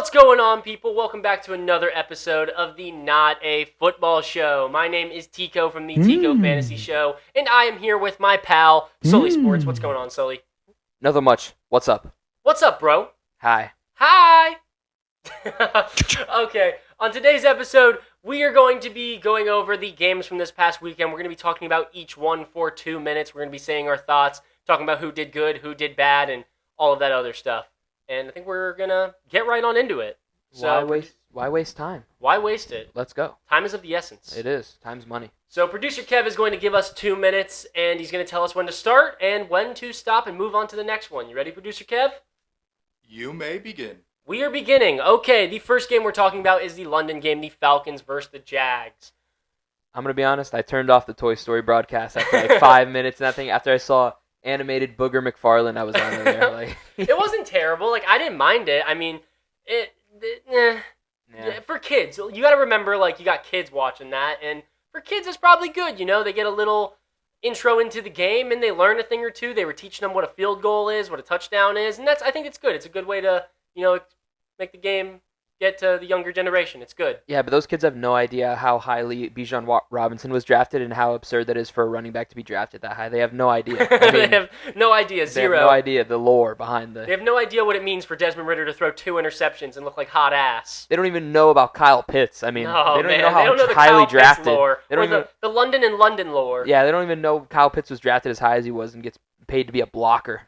What's going on, people? Welcome back to another episode of the Not a Football Show. My name is Tico from the Tico Fantasy Show, and I am here with my pal, Sully Sports. What's going on, Sully? Nothing much. What's up? What's up, bro? Hi. Hi! Okay, on today's episode, we are going to be going over the games from this past weekend. We're going to be talking about each one for 2 minutes. We're going to be saying our thoughts, talking about who did good, who did bad, and all of that other stuff. And I think we're going to get right on into it. So, why waste time? Why waste it? Let's go. Time is of the essence. It is. Time's money. So producer Kev is going to give us 2 minutes, and he's going to tell us when to start and when to stop and move on to the next one. You ready, producer Kev? You may begin. We are beginning. Okay, the first game we're talking about is the London game, the Falcons versus the Jags. I'm going to be honest. I turned off the Toy Story broadcast after like 5 minutes, and I think after I saw animated Booger McFarlane, I was on there. Like, It wasn't terrible. Like, I didn't mind it. I mean, for kids, you got to remember, like, you got kids watching that, and for kids, it's probably good. You know, they get a little intro into the game, and they learn a thing or two. They were teaching them what a field goal is, what a touchdown is, and I think it's good. It's a good way to, you know, make the game get to the younger generation. It's good. Yeah, but those kids have no idea how highly Bijan Robinson was drafted and how absurd that is for a running back to be drafted that high. They have no idea. I mean, They have no idea. Zero. They have no idea the lore behind They have no idea what it means for Desmond Ritter to throw 2 interceptions and look like hot ass. They don't even know about Kyle Pitts. I mean, No, they don't man. even know They don't know how the highly Kyle Pitts drafted. lore. They don't Or even. the London and London lore. Yeah, they don't even know Kyle Pitts was drafted as high as he was and gets paid to be a blocker.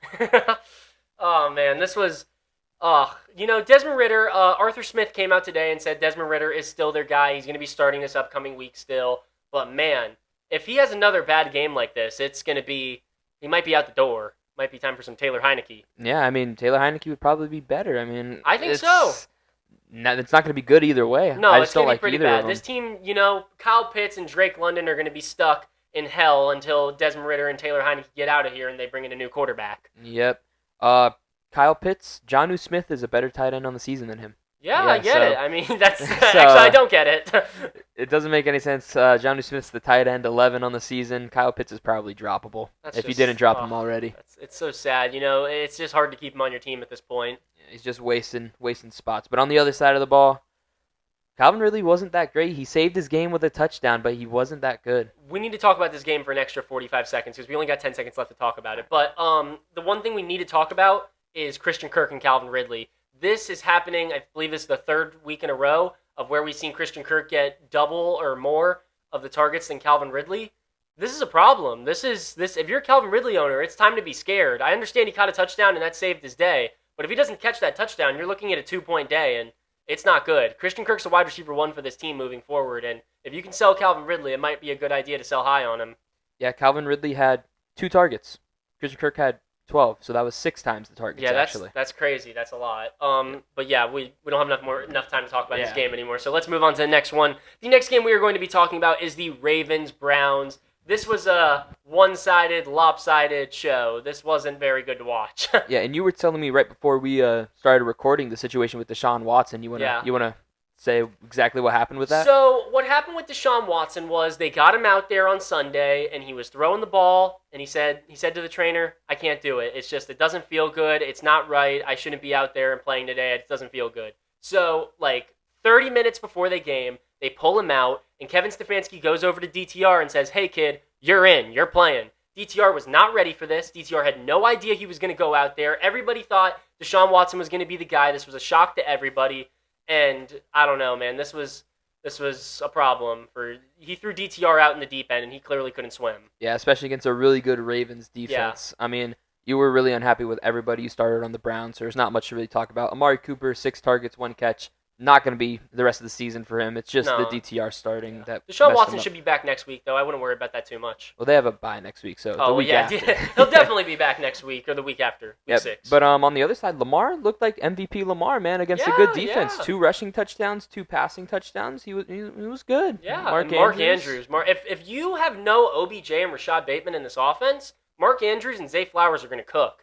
Oh, man. This was... you know, Desmond Ritter, Arthur Smith came out today and said Desmond Ritter is still their guy. He's going to be starting this upcoming week still. But, man, if he has another bad game like this, it's going to be... He might be out the door. Might be time for some Taylor Heineke. Yeah, I mean, Taylor Heineke would probably be better. I mean, I think so. It's not going to be good either way. No, I it's just going don't to be like pretty either of bad. them. This team, you know, Kyle Pitts and Drake London are going to be stuck in hell until Desmond Ritter and Taylor Heineke get out of here and they bring in a new quarterback. Yep. Kyle Pitts, Jonnu Smith is a better tight end on the season than him. Yeah, Yeah, I get so- it. I mean, that's actually I don't get it. It doesn't make any sense. Jonnu Smith's the tight end, 11 on the season. Kyle Pitts is probably droppable That's if you just- didn't drop oh. him already. It's so sad. You know, it's just hard to keep him on your team at this point. He's just wasting spots. But on the other side of the ball, Calvin Ridley wasn't that great. He saved his game with a touchdown, but he wasn't that good. We need to talk about this game for an extra 45 seconds because we only got 10 seconds left to talk about it. But the one thing we need to talk about is Christian Kirk and Calvin Ridley. This is happening, I believe this is the third week in a row of where we've seen Christian Kirk get double or more of the targets than Calvin Ridley. This is a problem. This. If you're a Calvin Ridley owner, it's time to be scared. I understand he caught a touchdown and that saved his day, but if he doesn't catch that touchdown, you're looking at a 2-point day, and it's not good. Christian Kirk's a wide receiver 1 for this team moving forward, and if you can sell Calvin Ridley, it might be a good idea to sell high on him. Yeah, Calvin Ridley had 2 targets. Christian Kirk had 12, so that was 6 times the targets, Yeah, actually. that's crazy. That's a lot. But yeah, we don't have enough time to talk about this Yeah. game anymore. So let's move on to the next one. The next game we are going to be talking about is the Ravens-Browns. This was a one-sided, lopsided show. This wasn't very good to watch. Yeah, and you were telling me right before we started recording the situation with Deshaun Watson. You wanna say exactly what happened with that? So what happened with Deshaun Watson was they got him out there on Sunday, and he was throwing the ball, and he said to the trainer, "I can't do it. It's just it doesn't feel good. It's not right. I shouldn't be out there and playing today. It doesn't feel good." So like 30 minutes before the game, they pull him out, and Kevin Stefanski goes over to DTR and says, "Hey kid, you're in. You're playing." DTR was not ready for this. DTR had no idea he was going to go out there. Everybody thought Deshaun Watson was going to be the guy. This was a shock to everybody. And I don't know, man. This was a problem. He threw DTR out in the deep end, and he clearly couldn't swim. Yeah, especially against a really good Ravens defense. I mean, you were really unhappy with everybody you started on the Browns, so there's not much to really talk about. Amari Cooper, 6 targets, 1 catch. Not going to be the rest of the season for him. It's just No. the DTR starting that Deshaun messed Watson him up. should be back next week, though. I wouldn't worry about that too much. Well, they have a bye next week, so the Oh, week yeah. after. He'll definitely be back next week or the week after, week Yep. 6. But on the other side, Lamar looked like MVP Lamar, man, against a Yeah, good defense. yeah. 2 rushing touchdowns, 2 passing touchdowns. He was good. Yeah, Mark Mark Andrews. Andrews. If you have no OBJ and Rashad Bateman in this offense, Mark Andrews and Zay Flowers are going to cook.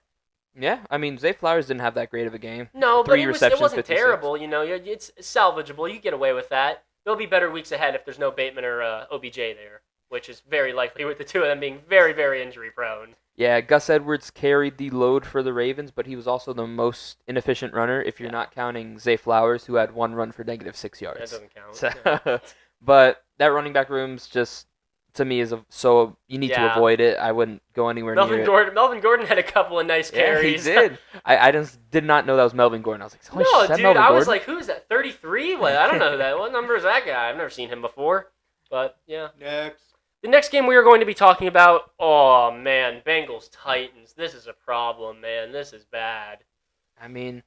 Yeah, I mean, Zay Flowers didn't have that great of a game. No, but 3 it receptions, wasn't 56. terrible. You know, it's salvageable. You get away with that. There'll be better weeks ahead if there's no Bateman or OBJ there, which is very likely with the two of them being very, very injury prone. Yeah, Gus Edwards carried the load for the Ravens, but he was also the most inefficient runner if you're not counting Zay Flowers, who had one run for -6 yards. That doesn't count. So, but that running back room's just, to me, so you need to avoid it. I wouldn't go anywhere near it. Melvin Gordon had a couple of nice carries. Yeah, he did. I just did not know that was Melvin Gordon. I was like, holy shit, dude, Melvin I was Gordon? like, who is that? 33? What? I don't know who that. What number is that guy? I've never seen him before. But yeah. Next. The next game we are going to be talking about, oh man, Bengals Titans. This is a problem, man. This is bad. I mean,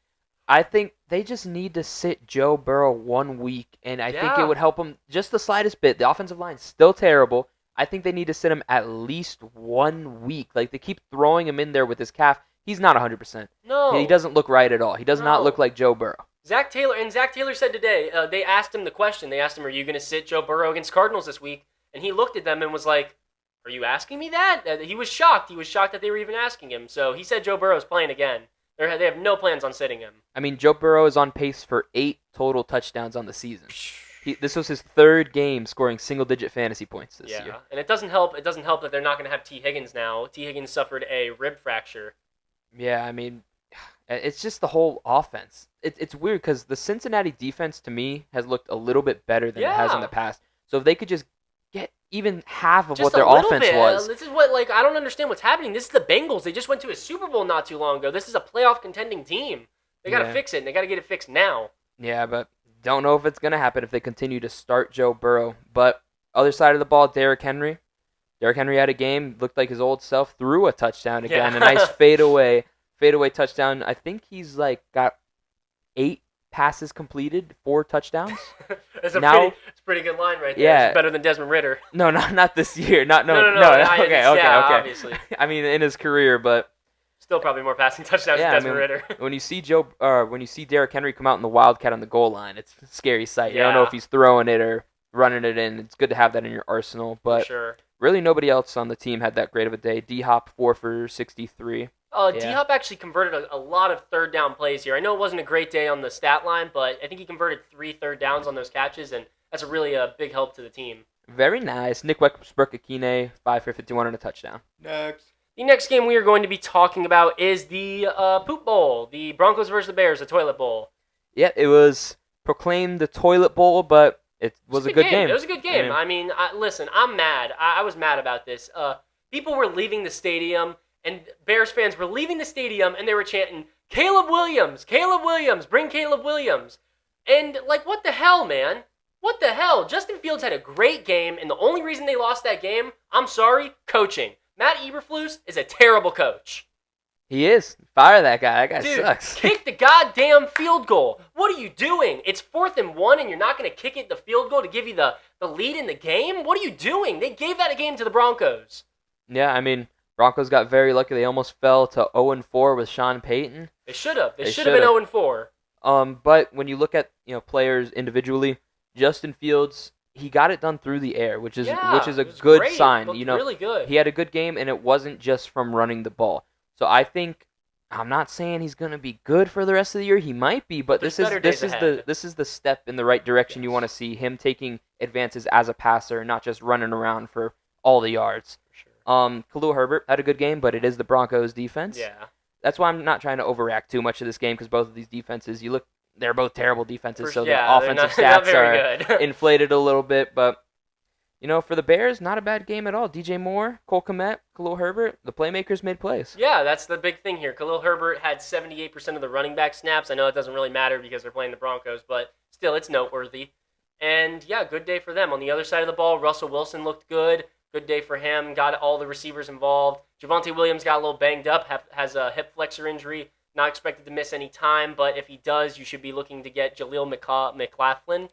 I think they just need to sit Joe Burrow 1 week, and I think it would help him just the slightest bit. The offensive line's still terrible. I think they need to sit him at least 1 week. Like, they keep throwing him in there with his calf. He's not 100%. No. He doesn't look right at all. He does not look like Joe Burrow. Zach Taylor said today, they asked him the question. They asked him, are you going to sit Joe Burrow against Cardinals this week? And he looked at them and was like, are you asking me that? He was shocked. He was shocked that they were even asking him. So he said Joe Burrow is playing again. They have no plans on sitting him. I mean, Joe Burrow is on pace for 8 total touchdowns on the season. This was his 3rd game scoring single-digit fantasy points this year. Yeah, and it doesn't help. It doesn't help that they're not going to have T. Higgins now. T. Higgins suffered a rib fracture. Yeah, I mean, it's just the whole offense. It's weird because the Cincinnati defense, to me, has looked a little bit better than it has in the past. So if they could just get even half of what their offense was. This is what, I don't understand what's happening. This is the Bengals. They just went to a Super Bowl not too long ago. This is a playoff contending team. They got to fix it, and they got to get it fixed now. Yeah, but don't know if it's going to happen if they continue to start Joe Burrow. But other side of the ball, Derrick Henry. Derrick Henry had a game, looked like his old self, threw a touchdown again. A nice fadeaway touchdown. I think he's got 8 passes completed, 4 touchdowns. It's a pretty good line right there. Yeah. It's better than Desmond Ritter. No, not this year. No. Okay. Obviously. I mean, in his career, but still probably more passing touchdowns than Desmond Ritter. When you see Derrick Henry come out in the Wildcat on the goal line, it's a scary sight. You don't know if he's throwing it or running it in. It's good to have that in your arsenal, but really nobody else on the team had that great of a day. D-Hop 4 for 63. D-Hop actually converted a lot of third down plays here. I know it wasn't a great day on the stat line, but I think he converted 3 third downs on those catches, and that's a big help to the team. Very nice. Nick Westbrook-Akine, 5 for 51 and a touchdown. Next. The next game we are going to be talking about is the Poop Bowl, the Broncos versus the Bears, the Toilet Bowl. Yeah, it was proclaimed the Toilet Bowl, but it was a good game. It was a good game. I mean, listen, I'm mad. I was mad about this. People were leaving the stadium, and Bears fans were leaving the stadium, and they were chanting, Caleb Williams, bring Caleb Williams. And, what the hell, man? What the hell? Justin Fields had a great game, and the only reason they lost that game, I'm sorry, coaching. Matt Eberflus is a terrible coach. He is. Fire that guy. That guy sucks. Kick the goddamn field goal. What are you doing? It's 4th and 1, and you're not going to kick it the field goal to give you the lead in the game? What are you doing? They gave that game to the Broncos. Yeah, I mean, Broncos got very lucky. They almost fell to 0-4 with Sean Payton. They should have. They should have been 0-4. But when you look at players individually, Justin Fields, he got it done through the air, which is a good great. sign. Really good. He had a good game, and it wasn't just from running the ball. So I think, I'm not saying he's going to be good for the rest of the year. He might be, but this is the step in the right direction. You want to see him taking advances as a passer, not just running around for all the yards. Khalil Herbert had a good game, but it is the Broncos defense. Yeah. That's why I'm not trying to overreact too much to this game, because both of these defenses, they're both terrible defenses, so the offensive stats are inflated a little bit. But, for the Bears, not a bad game at all. DJ Moore, Cole Kmet, Khalil Herbert, the playmakers made plays. Yeah, that's the big thing here. Khalil Herbert had 78% of the running back snaps. I know it doesn't really matter because they're playing the Broncos, but still, it's noteworthy. And, yeah, good day for them. On the other side of the ball, Russell Wilson looked good. Good day for him. Got all the receivers involved. Javonte Williams got a little banged up, has a hip flexor injury. Not expected to miss any time, but if he does, you should be looking to get Jaleel McLaughlin.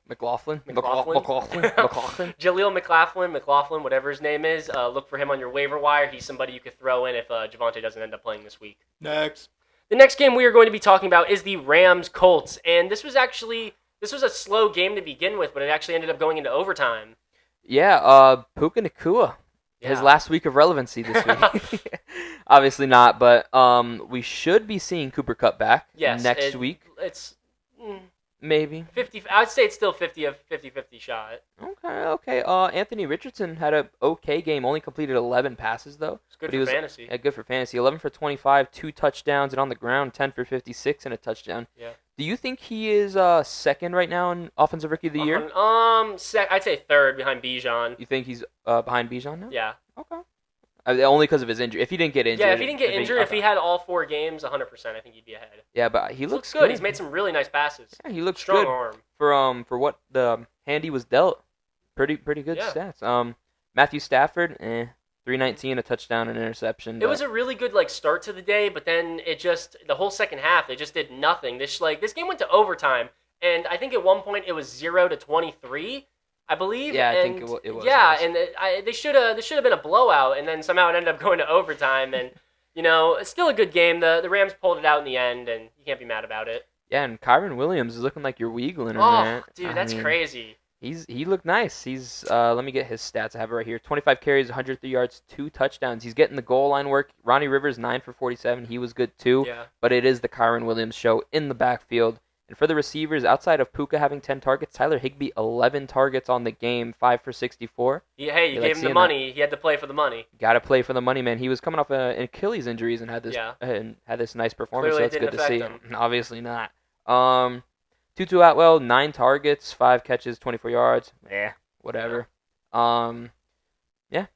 Jaleel McLaughlin, whatever his name is. Look for him on your waiver wire. He's somebody you could throw in if Javonte doesn't end up playing this week. Next. The next game we are going to be talking about is the Rams-Colts, and this was a slow game to begin with, but it actually ended up going into overtime. Yeah, Puka Nacua. His last week of relevancy this week. Obviously not, but we should be seeing Cooper Kupp back next week. Maybe 50. I'd say it's still 50-50 shot. Okay. Anthony Richardson had a okay game. Only completed 11 passes though. It's good for fantasy. Yeah, good for fantasy. 11 for 25, 2 touchdowns, and on the ground 10 for 56 and a touchdown. Yeah. Do you think he is second right now in offensive rookie of the year? I'd say third behind Bijan. You think he's behind Bijan now? Yeah. Okay. Only because of his injury. If he didn't get injured. Yeah, if he didn't get injured, if he had all 4 games, 100%, I think he'd be ahead. Yeah, but he looks good. He's made some really nice passes. Yeah, he looks strong good. arm. For what the hand he was dealt. Pretty good stats. Matthew Stafford, 319, a touchdown and an interception. It was a really good start to the day, but then the whole second half they just did nothing. This game went to overtime, and I think at one point it was 0-23. I believe. Yeah, I think it was. Yeah, and they should have been a blowout, and then somehow it ended up going to overtime. And it's still a good game. The Rams pulled it out in the end, and you can't be mad about it. Yeah, and Kyren Williams is looking like you're Weagling him, man. Dude, that's crazy. He looked nice. He's let me get his stats. I have it right here. 25 carries, 103 yards, 2 touchdowns. He's getting the goal line work. Ronnie Rivers 9 for 47. He was good too. Yeah. But it is the Kyren Williams show in the backfield. And for the receivers, outside of Puka having 10 targets, Tyler Higbee 11 targets on the game, 5 for 64. You gave him the money. That. He had to play for the money. Got to play for the money, man. He was coming off an Achilles injuries and had this nice performance. Clearly so it's good to see. Him. Obviously not. Tutu Atwell 9 targets, 5 catches, 24 yards. Whatever. Yeah. And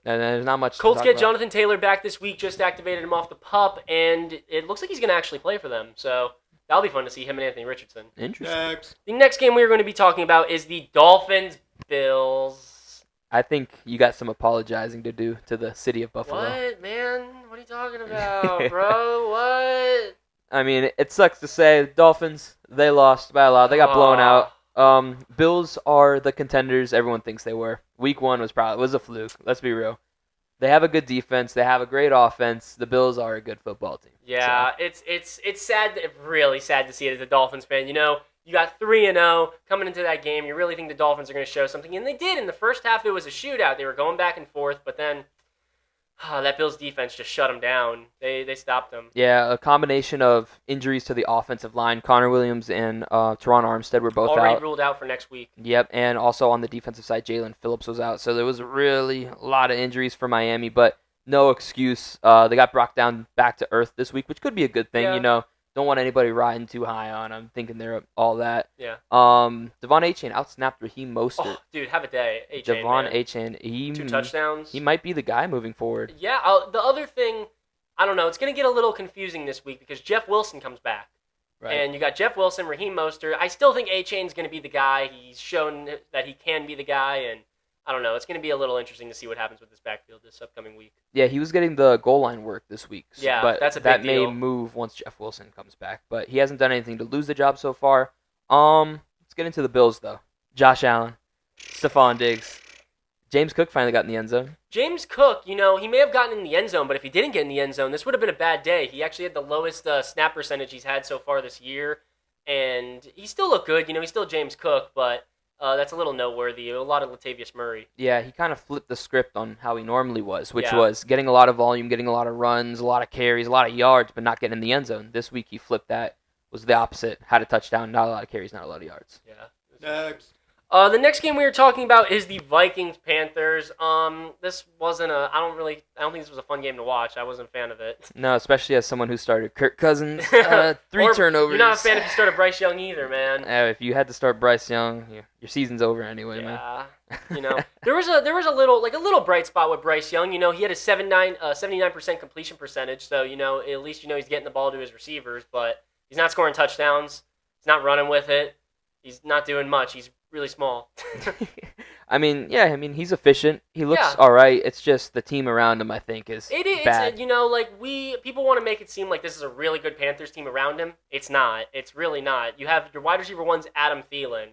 there's not much. Colts get Jonathan Taylor back this week. Just activated him off the PUP, and it looks like he's going to actually play for them. So. That'll be fun to see him and Anthony Richardson. Interesting. The next game we are going to be talking about is the Dolphins-Bills. I think you got some apologizing to do to the city of Buffalo. What, man? What are you talking about, bro? What? I mean, it sucks to say. Dolphins, they lost by a lot. They got blown out. Bills are the contenders everyone thinks they were. Week 1 was a fluke. Let's be real. They have a good defense. They have a great offense. The Bills are a good football team. Yeah, so. It's sad, really sad to see it as a Dolphins fan. You got 3-0 coming into that game. You really think the Dolphins are going to show something, and they did. In the first half, it was a shootout. They were going back and forth, but then that Bills defense just shut them down. They stopped them. Yeah, a combination of injuries to the offensive line. Connor Williams and Teron Armstead were both already out. Ruled out for next week. Yep, and also on the defensive side, Jalen Phillips was out. So there was really a lot of injuries for Miami, but no excuse. They got brought down back to earth this week, which could be a good thing. Yeah. Don't want anybody riding too high on them, thinking they're all that. Yeah. Devon Achane outsnapped Raheem Mostert. Oh, dude, have a day. Devon Achane. 2 touchdowns. He might be the guy moving forward. Yeah. The other thing, I don't know. It's going to get a little confusing this week because Jeff Wilson comes back. Right. And you got Jeff Wilson, Raheem Mostert. I still think Achane's going to be the guy. He's shown that he can be the guy, and I don't know. It's going to be a little interesting to see what happens with this backfield this upcoming week. Yeah, he was getting the goal line work this week. Yeah, but that's a big deal. That may move once Jeff Wilson comes back, but he hasn't done anything to lose the job so far. Let's get into the Bills, though. Josh Allen, Stephon Diggs. James Cook finally got in the end zone. James Cook, he may have gotten in the end zone, but if he didn't get in the end zone, this would have been a bad day. He actually had the lowest snap percentage he's had so far this year, and he still looked good. He's still James Cook, but that's a little noteworthy. A lot of Latavius Murray. Yeah, he kind of flipped the script on how he normally was, which was getting a lot of volume, getting a lot of runs, a lot of carries, a lot of yards, but not getting in the end zone. This week he flipped that. Was the opposite. Had a touchdown, not a lot of carries, not a lot of yards. Yeah. Next. The next game we were talking about is the Vikings-Panthers. This wasn't I don't think this was a fun game to watch. I wasn't a fan of it. No, especially as someone who started Kirk Cousins. 3 turnovers. You're not a fan if you started Bryce Young either, man. If you had to start Bryce Young, your season's over anyway, man. Yeah. There was a little bright spot with Bryce Young. He had a 79% completion percentage, so at least he's getting the ball to his receivers, but he's not scoring touchdowns. He's not running with it. He's not doing much. He's really small. He's efficient. He looks all right. It's just the team around him, I think, is bad. People want to make it seem like this is a really good Panthers team around him. It's not. It's really not. You have your wide receiver one's Adam Thielen.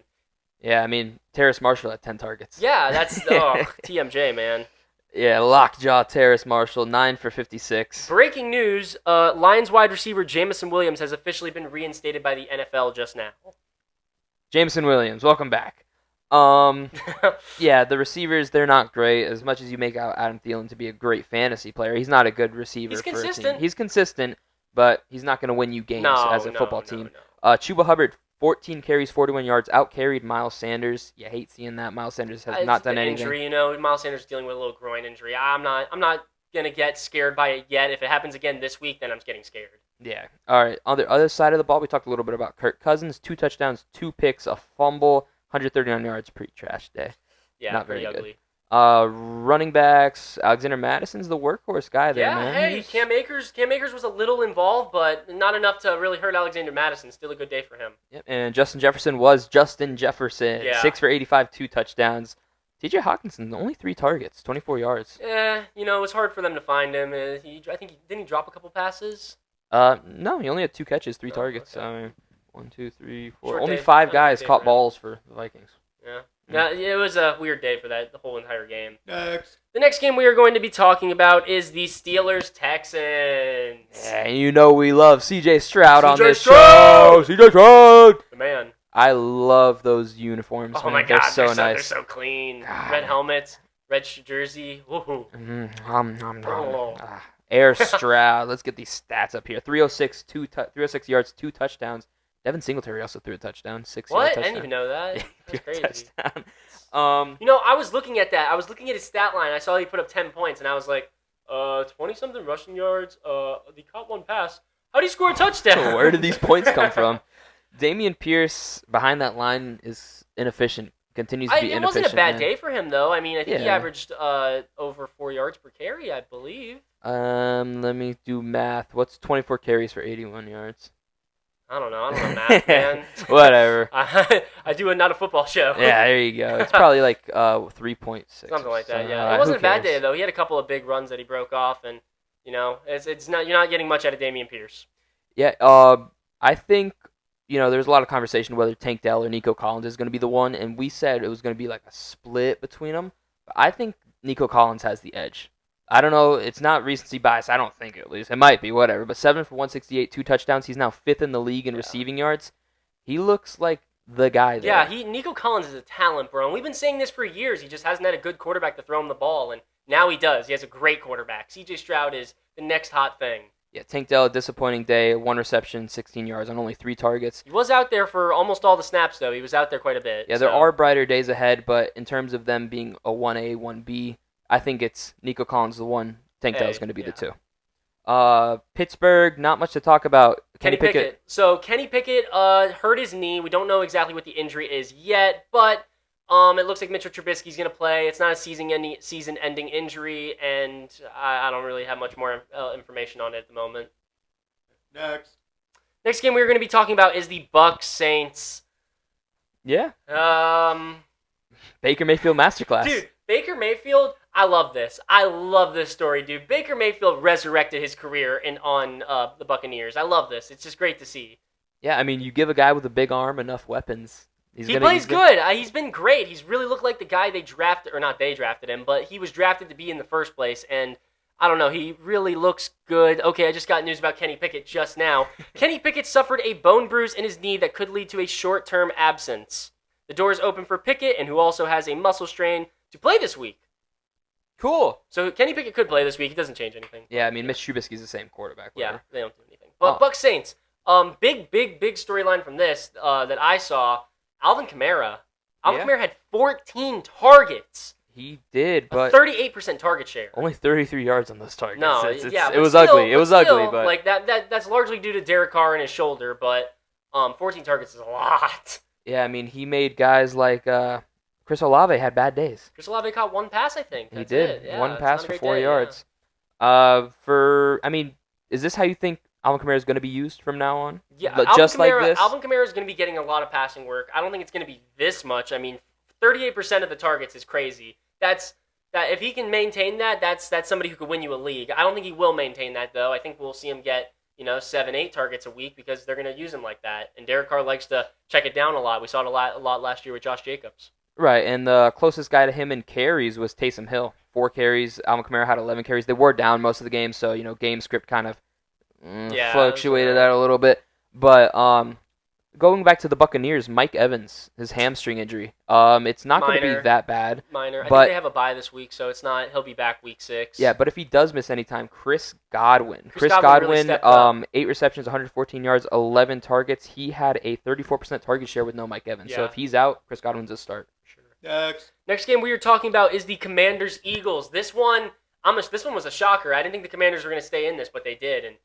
Yeah, Terrace Marshall had 10 targets. Yeah, that's TMJ, man. Yeah, lockjaw Terrace Marshall, 9 for 56. Breaking news, Lions wide receiver Jameson Williams has officially been reinstated by the NFL just now. Jameson Williams, welcome back. The receivers, they're not great. As much as you make out Adam Thielen to be a great fantasy player, he's not a good receiver. He's for consistent. a team. He's consistent, but he's not going to win you games as a football team. No. Chuba Hubbard, 14 carries, 41 yards, out-carried Miles Sanders. You hate seeing that. Miles Sanders has not done anything. Injury, Miles Sanders is dealing with a little groin injury. I'm not going to get scared by it yet. If it happens again this week, then I'm getting scared. Yeah. All right. On the other side of the ball, we talked a little bit about Kirk Cousins. 2 touchdowns, 2 picks, a fumble, 139 yards, pretty trash day. Yeah, not very very ugly. Good. Running backs, Alexander Madison's the workhorse guy there, man. Yeah, hey, Cam Akers was a little involved, but not enough to really hurt Alexander Madison. Still a good day for him. Yep, and Justin Jefferson was Justin Jefferson. Yeah. 6 for 85, 2 touchdowns. TJ Hawkinson, only 3 targets, 24 yards. Yeah, it was hard for them to find him. Didn't he drop a couple passes? No, he only had 2 catches, 3 targets. Okay. I mean, 1, 2, 3, 4. Short only day, 5 guys caught balls for the Vikings. Yeah. Yeah, it was a weird day for the whole entire game. Next. The next game we are going to be talking about is the Steelers-Texans. Yeah, and we love C.J. Stroud on this Stroud! show. C.J. Stroud! The man. I love those uniforms. Oh man. my God, they're so nice. They're so clean. God. Red helmets, red jersey. Woohoo. Air Stroud. Let's get these stats up here. 306 yards, 2 touchdowns. Devin Singletary also threw a touchdown. 6 What? touchdown. I didn't even know that. That's crazy. Touchdown. I was looking at that. I was looking at his stat line. I saw he put up 10 points, and I was like, 20-something rushing yards. He caught 1 pass. How did he score a touchdown? Where did these points come from? Dameon Pierce behind that line is inefficient. Continues to be inefficient. It wasn't a bad day for him, though. I mean, I think he Yeah. averaged over 4 yards per carry, I believe. Let me do math. What's 24 carries for 81 yards? I don't know math, man. Whatever. I do not a football show. Yeah, there you go. It's probably like 3.6. Something like that, So, yeah. It wasn't a bad cares? day, though. He had a couple of big runs that he broke off, and, it's not, you're not getting much out of Dameon Pierce. Yeah, I think, there's a lot of conversation whether Tank Dell or Nico Collins is going to be the one, and we said it was going to be like a split between them. But I think Nico Collins has the edge. I don't know. It's not recency bias. I don't think, at least. It might be, whatever. But 7 for 168, 2 touchdowns. He's now 5th in the league in receiving yards. He looks like the guy there. Yeah, Nico Collins is a talent, bro. And we've been saying this for years. He just hasn't had a good quarterback to throw him the ball, and now he does. He has a great quarterback. C.J. Stroud is the next hot thing. Yeah, Tank Dell, a disappointing day. 1 reception, 16 yards on only 3 targets. He was out there for almost all the snaps, though. He was out there quite a bit. Yeah, there are brighter days ahead, but in terms of them being a 1A, 1B, I think it's Nico Collins the one. Tank Dell's going to be the 2. Pittsburgh, not much to talk about. Kenny Pickett. So Kenny Pickett hurt his knee. We don't know exactly what the injury is yet, but it looks like Mitchell Trubisky's going to play. It's not a season-ending injury, and I don't really have much more information on it at the moment. Next game we're going to be talking about is the Bucs Saints. Yeah. Baker Mayfield masterclass. Dude, Baker Mayfield, I love this. I love this story, dude. Baker Mayfield resurrected his career on the Buccaneers. I love this. It's just great to see. Yeah, I mean, you give a guy with a big arm enough weapons. He plays good. He's been great. He's really looked like the guy they drafted, or not they drafted him, but he was drafted to be in the first place, and I don't know, he really looks good. Okay, I just got news about Kenny Pickett just now. Kenny Pickett suffered a bone bruise in his knee that could lead to a short-term absence. The door is open for Pickett, and who also has a muscle strain, to play this week. Cool. So Kenny Pickett could play this week. He doesn't change anything. Yeah, I mean, Mitch Trubisky's the same quarterback. Whatever. Yeah, they don't do anything. But Bucs Saints, big storyline from this that I saw. Alvin Kamara. Kamara had 14 targets. He did, but 38% target share. Only 33 yards on those targets. No, it was ugly. It was ugly, but like that's largely due to Derek Carr and his shoulder. But 14 targets is a lot. Yeah, I mean, he made guys like Chris Olave had bad days. Chris Olave caught 1 pass, I think. He did. Yeah, 1 pass for 4 day, yards. Is this how you think Alvin Kamara is going to be used from now on? Yeah, just like this? Alvin Kamara is going to be getting a lot of passing work. I don't think it's going to be this much. I mean, 38% of the targets is crazy. That if he can maintain that, that's somebody who could win you a league. I don't think he will maintain that, though. I think we'll see him get 7-8 targets a week because they're going to use him like that. And Derek Carr likes to check it down a lot. We saw it a lot last year with Josh Jacobs. Right, and the closest guy to him in carries was Taysom Hill. 4 carries. Alvin Kamara had 11 carries. They wore down most of the game, so game script kind of fluctuated out a little bit. But going back to the Buccaneers, Mike Evans, his hamstring injury. It's not going to be that bad. Minor. I think they have a bye this week, so it's not. He'll be back week 6. Yeah, but if he does miss any time, Chris Godwin. Chris Godwin really 8 receptions, 114 yards, 11 targets. He had a 34% target share with no Mike Evans. Yeah. So if he's out, Chris Godwin's a start. Sure. Next game we are talking about is the Commanders-Eagles. This one was a shocker. I didn't think the Commanders were going to stay in this, but they did. And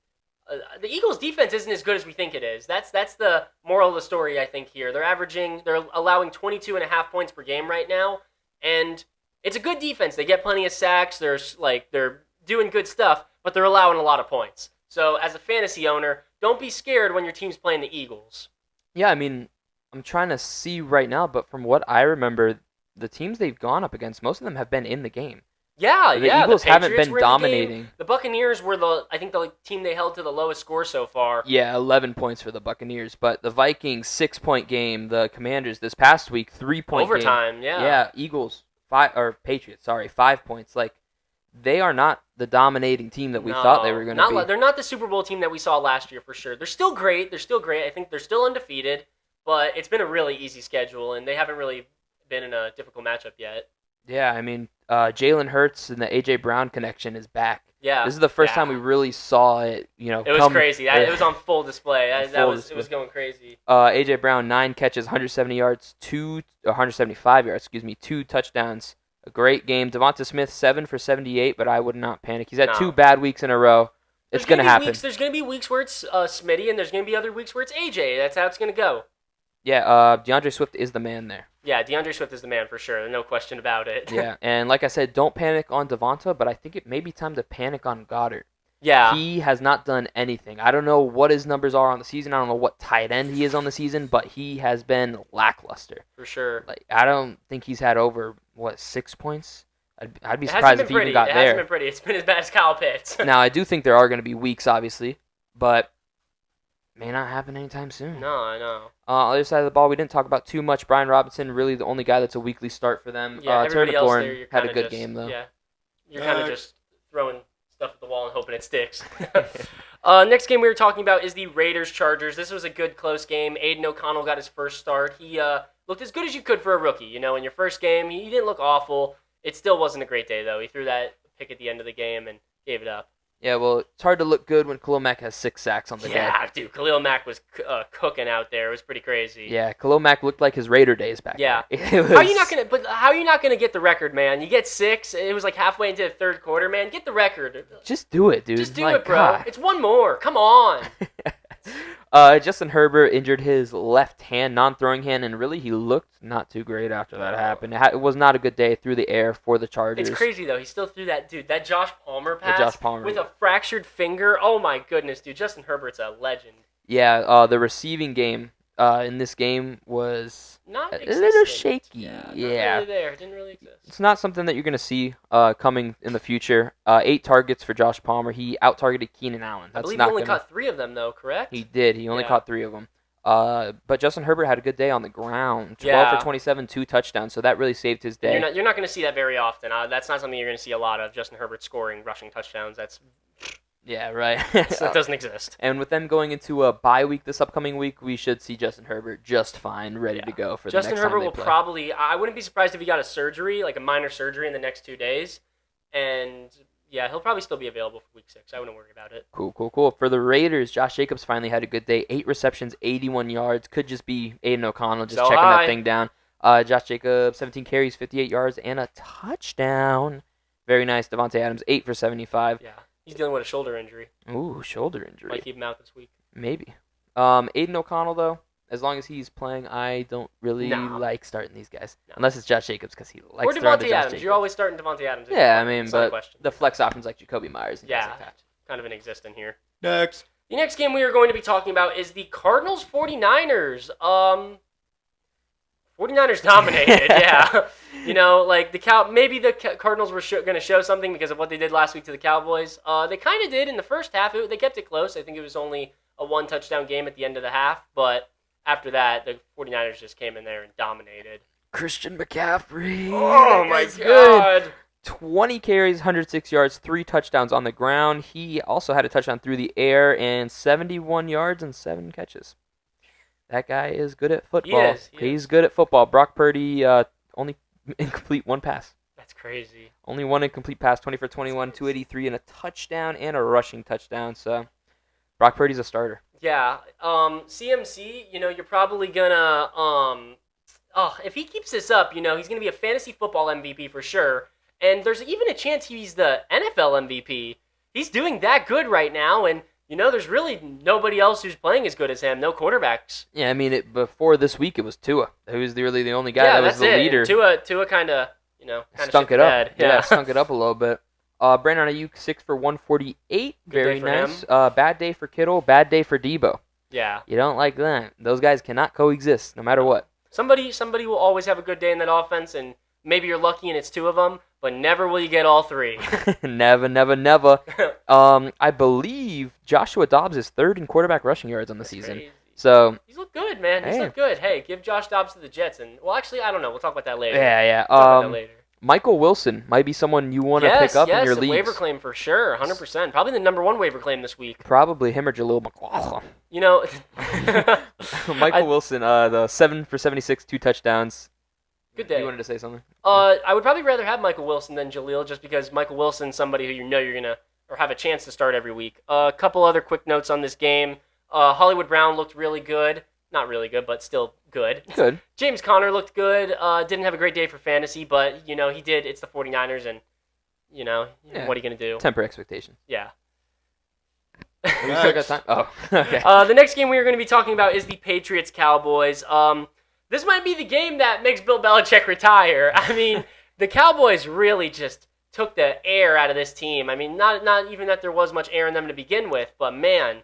the Eagles' defense isn't as good as we think it is. That's the moral of the story, I think, here. They're allowing 22.5 points per game right now, and it's a good defense. They get plenty of sacks. They're doing good stuff, but they're allowing a lot of points. So as a fantasy owner, don't be scared when your team's playing the Eagles. Yeah, I mean, I'm trying to see right now, but from what I remember, the teams they've gone up against, most of them have been in the game. Yeah, the Eagles haven't been dominating. The Buccaneers were the team they held to the lowest score so far. Yeah, 11 points for the Buccaneers, but the Vikings 6-point game, the Commanders this past week 3-point overtime game. Yeah. Yeah, Eagles Patriots, 5 points. Like, they are not the dominating team that we thought they were going to be. They're not the Super Bowl team that we saw last year for sure. They're still great. I think they're still undefeated, but it's been a really easy schedule and they haven't really been in a difficult matchup yet. Yeah, I mean, Jalen Hurts and the A.J. Brown connection is back. Yeah, this is the first time we really saw it. It was crazy. It was on full display. It was going crazy. A.J. Brown 9 catches, 175 yards. 2 touchdowns. A great game. Devonta Smith 7 for 78, but I would not panic. He's had 2 bad weeks in a row. It's going to happen. There's going to be weeks where it's Smitty, and there's going to be other weeks where it's A.J. That's how it's going to go. Yeah, DeAndre Swift is the man there. Yeah, DeAndre Swift is the man for sure. No question about it. Yeah, and like I said, don't panic on Devonta, but I think it may be time to panic on Goddard. Yeah. He has not done anything. I don't know what his numbers are on the season. I don't know what tight end he is on the season, but he has been lackluster. For sure. Like, I don't think he's had over, 6 points? I'd be surprised if he even got there. It hasn't been pretty. It's been as bad as Kyle Pitts. Now, I do think there are going to be weeks, obviously, but may not happen anytime soon. No, I know. On the other side of the ball, we didn't talk about too much. Brian Robinson, really the only guy that's a weekly start for them. Yeah, Terry McLaurin had a good game, though. Yeah, you're kind of just throwing stuff at the wall and hoping it sticks. Next game we were talking about is the Raiders-Chargers. This was a good, close game. Aiden O'Connell got his first start. He looked as good as you could for a rookie. In your first game, he didn't look awful. It still wasn't a great day, though. He threw that pick at the end of the game and gave it up. Yeah, well, it's hard to look good when Khalil Mack has 6 sacks on the day. Yeah, dude, Khalil Mack was cooking out there. It was pretty crazy. Yeah, Khalil Mack looked like his Raider days back there. Yeah. How are you not gonna get the record, man? You get 6. It was like halfway into the third quarter, man. Get the record. Just do it, dude. Just do it, bro. God. It's one more. Come on. Justin Herbert injured his left hand, non-throwing hand, and really he looked not too great after that happened. It was not a good day through the air for the Chargers. It's crazy, though. He still threw that Josh Palmer pass with a fractured finger. Oh, my goodness, dude. Justin Herbert's a legend. Yeah, the receiving game in this game was not a little shaky. Yeah. Not really there. It didn't really exist. It's not something that you're going to see coming in the future. 8 targets for Josh Palmer. He out-targeted Keenan Allen. I believe he only caught 3 of them, though, correct? He did. He only caught 3 of them. But Justin Herbert had a good day on the ground. 12 for 27, 2 touchdowns. So that really saved his day. You're not going to see that very often. That's not something you're going to see a lot of. Justin Herbert scoring rushing touchdowns. Yeah, right. That doesn't exist. And with them going into a bye week this upcoming week, we should see Justin Herbert just fine, ready to go for the next time Justin Herbert will play. probably. I wouldn't be surprised if he got a surgery, like a minor surgery, in the next 2 days. And yeah, he'll probably still be available for week 6. I wouldn't worry about it. Cool. For the Raiders, Josh Jacobs finally had a good day. 8 receptions, 81 yards. Could just be Aiden O'Connell just checking that thing down. Josh Jacobs, 17 carries, 58 yards, and a touchdown. Very nice. Devontae Adams, 8 for 75. Yeah. He's dealing with a shoulder injury. Ooh, shoulder injury. Might keep him out this week. Maybe. Aiden O'Connell, though, as long as he's playing, I don't really like starting these guys. No. Unless it's Josh Jacobs, because he likes or throwing to Devontae Josh Adams. Jacobs. You're always starting Devontae Adams. Yeah, I mean, but the flex options like Jacoby Myers and guys like that. Kind of inexistent here. Next. The next game we are going to be talking about is the Cardinals-49ers. 49ers dominated, yeah. Maybe the Cardinals were going to show something because of what they did last week to the Cowboys. They kind of did in the first half. They kept it close. I think it was only a 1-touchdown game at the end of the half. But after that, the 49ers just came in there and dominated. Christian McCaffrey. Oh, my God. 20 carries, 106 yards, 3 touchdowns on the ground. He also had a touchdown through the air and 71 yards and 7 catches. That guy is good at football. He is good at football. Brock Purdy only incomplete one pass. That's crazy. Only one incomplete pass, 20 for 21, 283, and a touchdown and a rushing touchdown. So Brock Purdy's a starter. Yeah. CMC, you're probably gonna if he keeps this up, he's gonna be a fantasy football MVP for sure. And there's even a chance he's the NFL MVP. He's doing that good right now, and there's really nobody else who's playing as good as him. No quarterbacks. Yeah, I mean, before this week, it was Tua, who was really the only guy that was the leader. Tua kind of, stunk it up. Yeah, stunk it up a little bit. Brandon Ayuk 6 for 148. Very nice. Bad day for Kittle. Bad day for Debo. Yeah. You don't like that. Those guys cannot coexist, no matter what. Somebody will always have a good day in that offense, and maybe you're lucky and it's two of them, but never will you get all three. Never. I believe Joshua Dobbs is third in quarterback rushing yards on the season. Crazy. So he's looked good, man. He's looked good. Hey, give Josh Dobbs to the Jets, and actually, I don't know. We'll talk about that later. Yeah. We'll talk about that later. Michael Wilson might be someone you want to pick up in your leagues. Yes, waiver claim for sure, 100%. Probably the number one waiver claim this week. Probably him or Jaleel McLaughlin. Michael Wilson, the 7 for 76, 2 touchdowns. Good day. You wanted to say something? I would probably rather have Michael Wilson than Jaleel, just because Michael Wilson's somebody who you're gonna or have a chance to start every week. A couple other quick notes on this game. Hollywood Brown looked really good. Not really good, but still good. Good. James Conner looked good. Didn't have a great day for fantasy, but, he did. It's the 49ers, and, what are you going to do? Temper expectations. Yeah. We still got time? Oh, okay. The next game we are going to be talking about is the Patriots-Cowboys. This might be the game that makes Bill Belichick retire. I mean, the Cowboys really just took the air out of this team. I mean, not even that there was much air in them to begin with, but, man,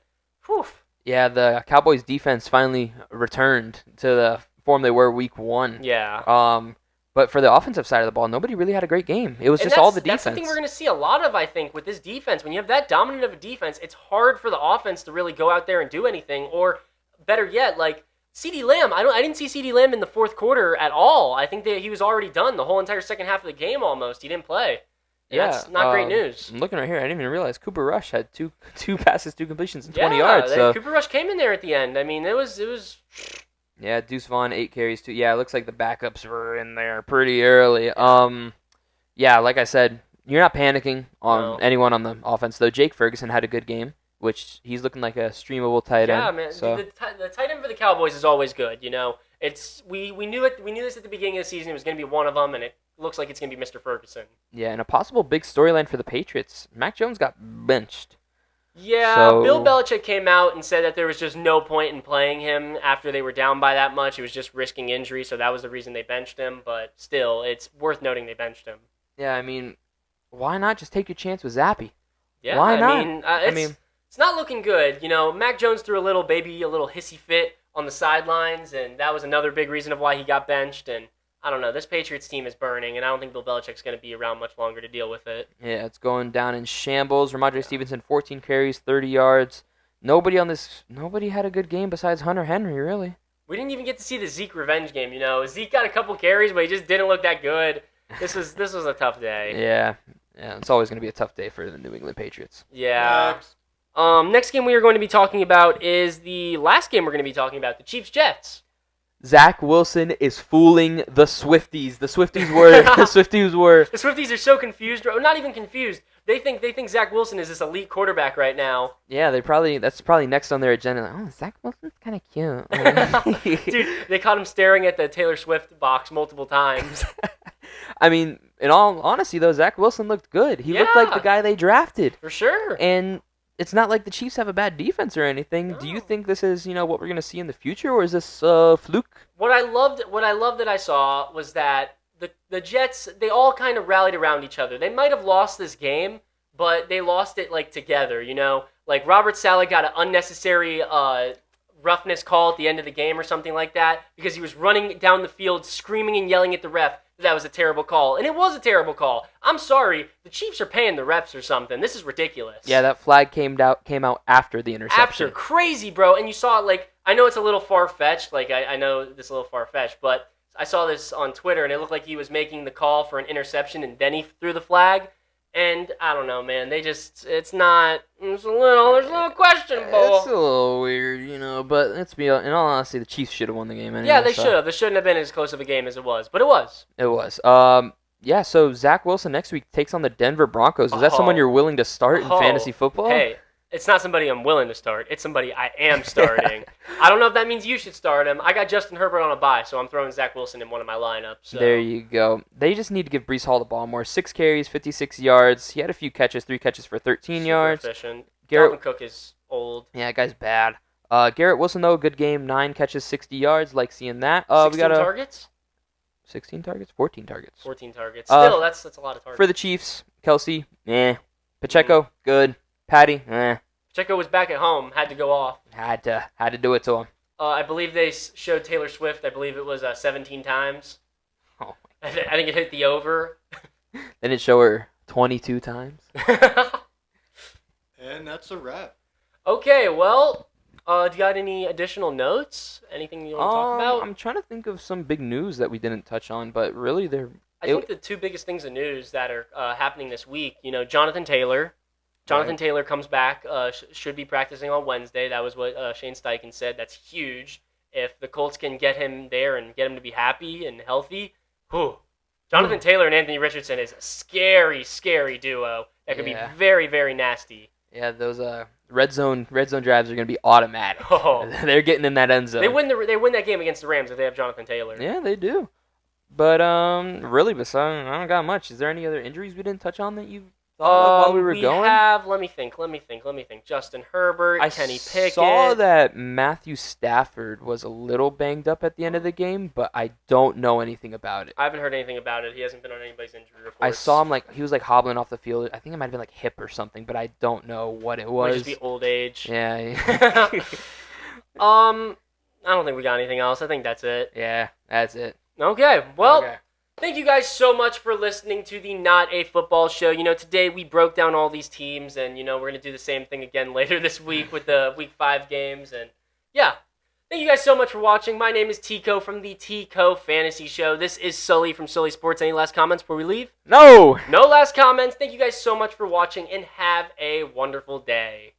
whew. Yeah, the Cowboys defense finally returned to the form they were week 1. Yeah. But for the offensive side of the ball, nobody really had a great game. It was just all the defense. That's something we're going to see a lot of, I think, with this defense. When you have that dominant of a defense, it's hard for the offense to really go out there and do anything. Or better yet, like CeeDee Lamb. I didn't see CeeDee Lamb in the fourth quarter at all. I think that he was already done the whole entire second half of the game almost. He didn't play. Yeah, that's not great news. I'm looking right here. I didn't even realize Cooper Rush had two passes, 2 completions, and 20 yards. So Cooper Rush came in there at the end. I mean, it was. Yeah, Deuce Vaughn 8 carries, 2. Yeah, it looks like the backups were in there pretty early. Yeah, like I said, you're not panicking on anyone on the offense though. Jake Ferguson had a good game, which he's looking like a streamable tight end. Yeah, man. So. The tight end for the Cowboys is always good. It's we knew it. We knew this at the beginning of the season. It was going to be one of them, and it looks like it's going to be Mr. Ferguson. Yeah, and a possible big storyline for the Patriots. Mac Jones got benched. Yeah, so... Bill Belichick came out and said that there was just no point in playing him after they were down by that much. It was just risking injury, so that was the reason they benched him. But still, it's worth noting they benched him. Yeah, I mean, why not just take your chance with Zappy? Yeah, why not? It's not looking good. Mac Jones threw a little hissy fit on the sidelines, and that was another big reason of why he got benched. And I don't know. This Patriots team is burning, and I don't think Bill Belichick's going to be around much longer to deal with it. Yeah, it's going down in shambles. Ramondre Stevenson, 14 carries, 30 yards. Nobody had a good game besides Hunter Henry, really. We didn't even get to see the Zeke revenge game, Zeke got a couple carries, but he just didn't look that good. This was a tough day. Yeah, it's always going to be a tough day for the New England Patriots. Yeah. Next game we are going to be talking about is the last game we're going to be talking about, the Chiefs-Jets. Zach Wilson is fooling the Swifties. The Swifties are so confused. Not even confused. They think Zach Wilson is this elite quarterback right now. Yeah, that's probably next on their agenda. Like, Zach Wilson's kind of cute. Dude, they caught him staring at the Taylor Swift box multiple times. I mean, in all honesty, though, Zach Wilson looked good. He looked like the guy they drafted. For sure. And it's not like the Chiefs have a bad defense or anything. No. Do you think this is, what we're going to see in the future, or is this fluke? What I loved that I saw was that the Jets, they all kind of rallied around each other. They might have lost this game, but they lost it together, Like Robert Saleh got an unnecessary roughness call at the end of the game or something like that because he was running down the field screaming and yelling at the ref that was a terrible call. And it was a terrible call. I'm sorry. The Chiefs are paying the refs or something. This is ridiculous. Yeah, that flag came out after the interception. After. Crazy, bro. And you saw it, I know it's a little far-fetched. I know this is a little far-fetched, but I saw this on Twitter, and it looked like he was making the call for an interception, and then he threw the flag. And I don't know, man. There's a little questionable. It's a little weird, But let's be in all honesty, the Chiefs should have won the game anyway. Yeah, they should have. It shouldn't have been as close of a game as it was, but it was. It was. Yeah, so Zach Wilson next week takes on the Denver Broncos. Is that someone you're willing to start in fantasy football? Hey, it's not somebody I'm willing to start. It's somebody I am starting. I don't know if that means you should start him. I got Justin Herbert on a bye, so I'm throwing Zach Wilson in one of my lineups. So. There you go. They just need to give Breece Hall the ball more. 6 carries, 56 yards. He had a few catches, 3 catches for 13 yards. Efficient. Dalvin Cook is old. Yeah, that guy's bad. Garrett Wilson, though, good game. 9 catches, 60 yards. Like seeing that. 16 targets? 16 targets? 14 targets. 14 targets. Still, that's a lot of targets. For the Chiefs, Kelsey, Pacheco, good. Patty, Pacheco was back at home. Had to go off. Had to do it to him. I believe they showed Taylor Swift. I believe it was 17 times. Oh. I think it hit the over. Then it showed her 22 times. And that's a wrap. Okay, well... do you got any additional notes? Anything you want to talk about? I'm trying to think of some big news that we didn't touch on, but really I think the 2 biggest things of news that are happening this week, Jonathan Taylor. Jonathan Taylor comes back, should be practicing on Wednesday. That was what Shane Steichen said. That's huge. If the Colts can get him there and get him to be happy and healthy, Jonathan Taylor and Anthony Richardson is a scary, scary duo that could be very, very nasty. Yeah, those red zone drives are going to be automatic. Oh. They're getting in that end zone. They win that game against the Rams if they have Jonathan Taylor. Yeah, they do. But really, besides, I don't got much. Is there any other injuries we didn't touch on that you thought of while we were going? Let me think. Justin Herbert, Kenny Pickett. I saw that Matthew Stafford was a little banged up at the end of the game, but I don't know anything about it. I haven't heard anything about it. He hasn't been on anybody's injury reports. I saw him he was hobbling off the field. I think it might have been hip or something, but I don't know what it was. Might just be old age. Yeah. I don't think we got anything else. I think that's it. Yeah, that's it. Okay, well, thank you guys so much for listening to the Not a Football Show. Today we broke down all these teams, and, we're going to do the same thing again later this week with the Week 5 games. And, yeah, thank you guys so much for watching. My name is Tico from the Tico Fantasy Show. This is Sully from Sully Sports. Any last comments before we leave? No! No last comments. Thank you guys so much for watching, and have a wonderful day.